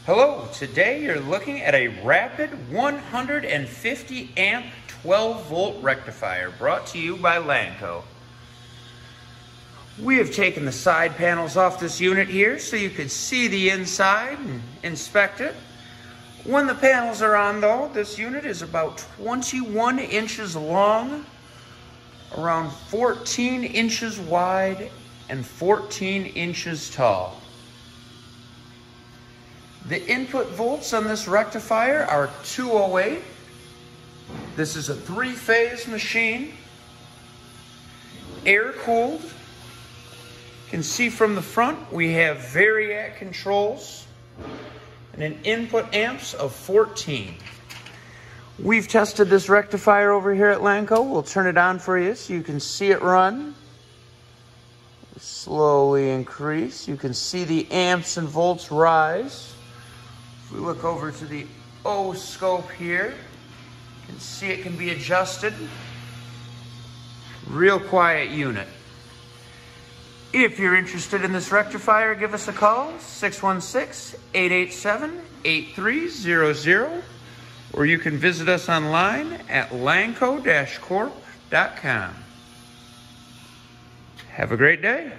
Hello, today you're looking at a rapid 150 amp 12 volt rectifier brought to you by Lanco. We have taken the side panels off this unit here so you could see the inside and inspect it. When the panels are on though, this unit is about 21 inches long, around 14 inches wide, and 14 inches tall. The input volts on this rectifier are 208. This is a 3-phase machine, air-cooled. You can see from the front we have Variac controls and an input amps of 14. We've tested this rectifier over here at Lanco. We'll turn it on for you so you can see it run. Slowly increase. You can see the amps and volts rise. If we look over to the O scope here, you can see it can be adjusted. Real quiet unit. If you're interested in this rectifier, give us a call, 616-887-8300, or you can visit us online at lanco-corp.com. Have a great day.